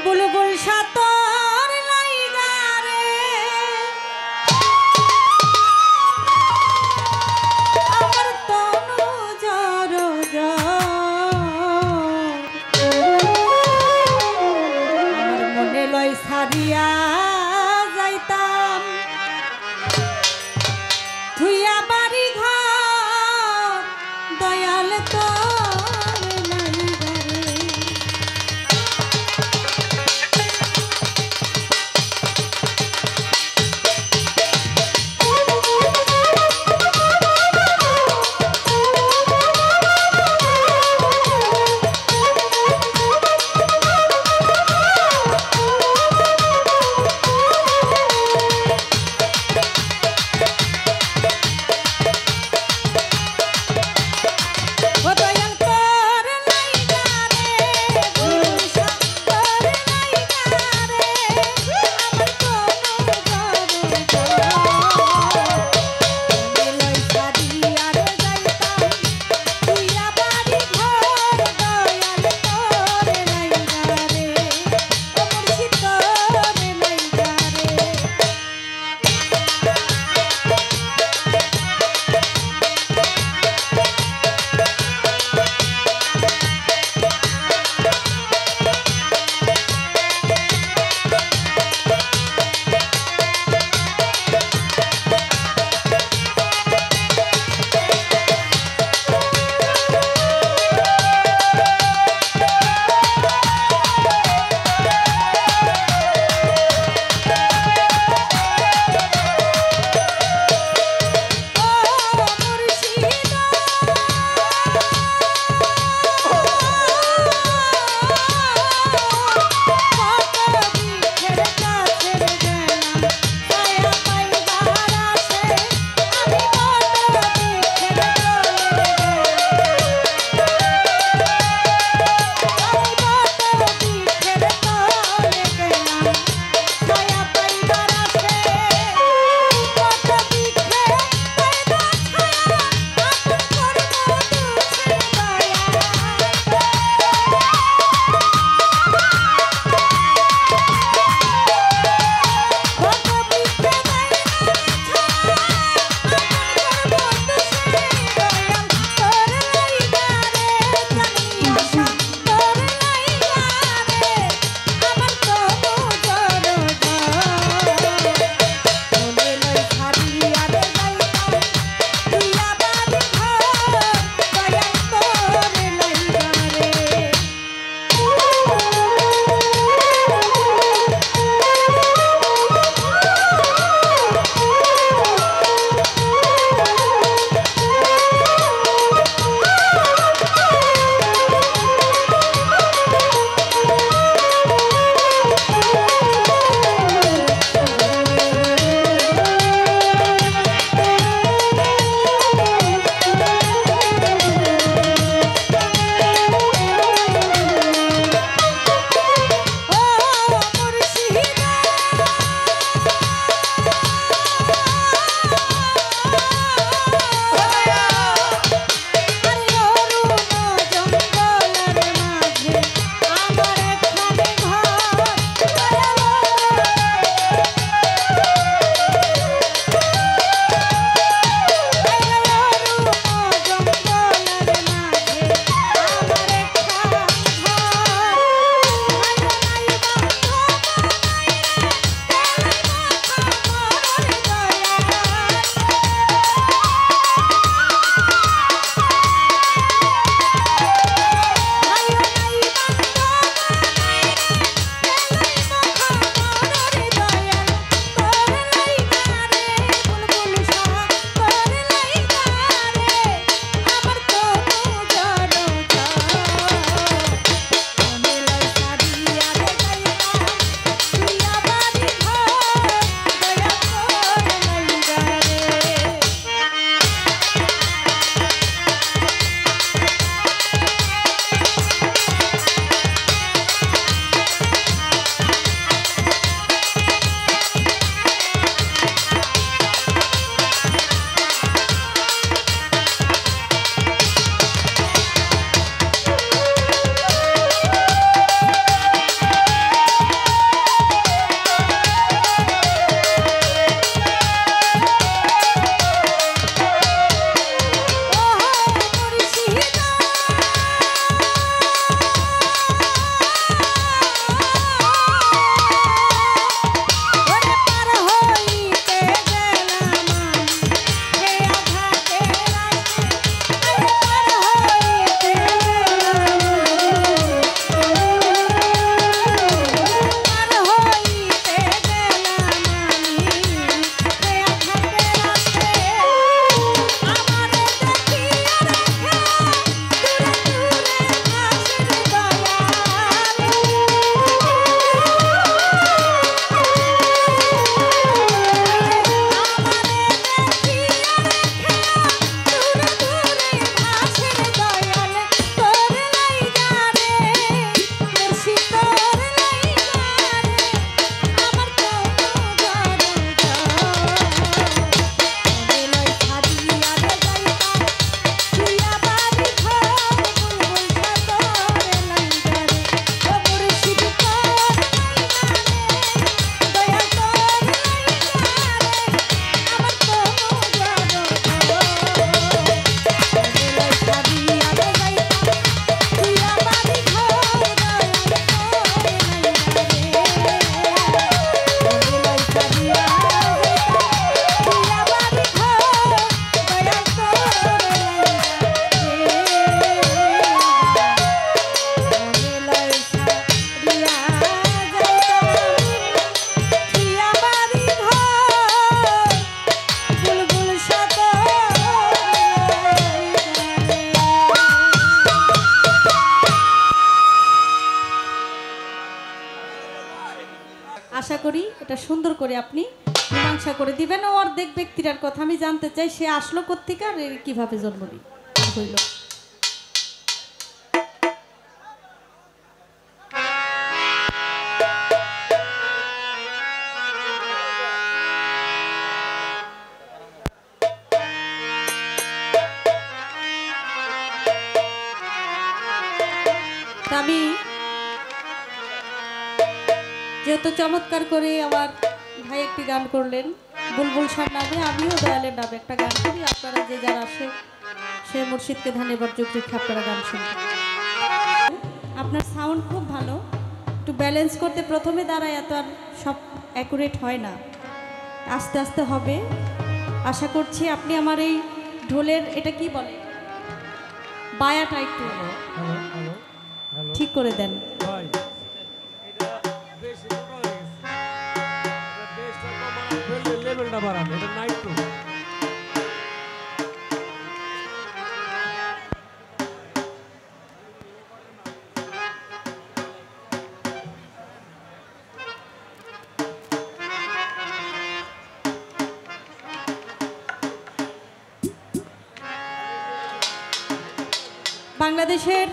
বুলবুল সাতর লাইগারে আমার তনু জর আমার মনে লয় সারিয়া যাইতাম থুইয়া বাড়ি ঘর দয়াল তো আশা করি এটা সুন্দর করে আপনি মীমাংসা করে দিবেন। ও অর্ধেক ব্যক্তিটার কথা আমি জানতে চাই, সে আসলো কোত্থেকে আর এর কিভাবে জন্ম হইল। আমি যেহেতু চমৎকার করে আমার ভাই একটি গান করলেন বুলবুল শাহ নামে, আমিও দয়ালের নামে একটা গান করি। আপনারা যে যারা আসে সে মুর্শিদকে ধন্যবাদ যোগ রেখে আপনারা গান শুনবেন। আপনার সাউন্ড খুব ভালো, একটু ব্যালেন্স করতে প্রথমে দাঁড়ায় এত আর সব অ্যাকুরেট হয় না, আস্তে আস্তে হবে। আশা করছি আপনি আমার এই ঢোলের এটা কি বলে বায়াটা একটু ঠিক করে দেন। বাংলাদেশের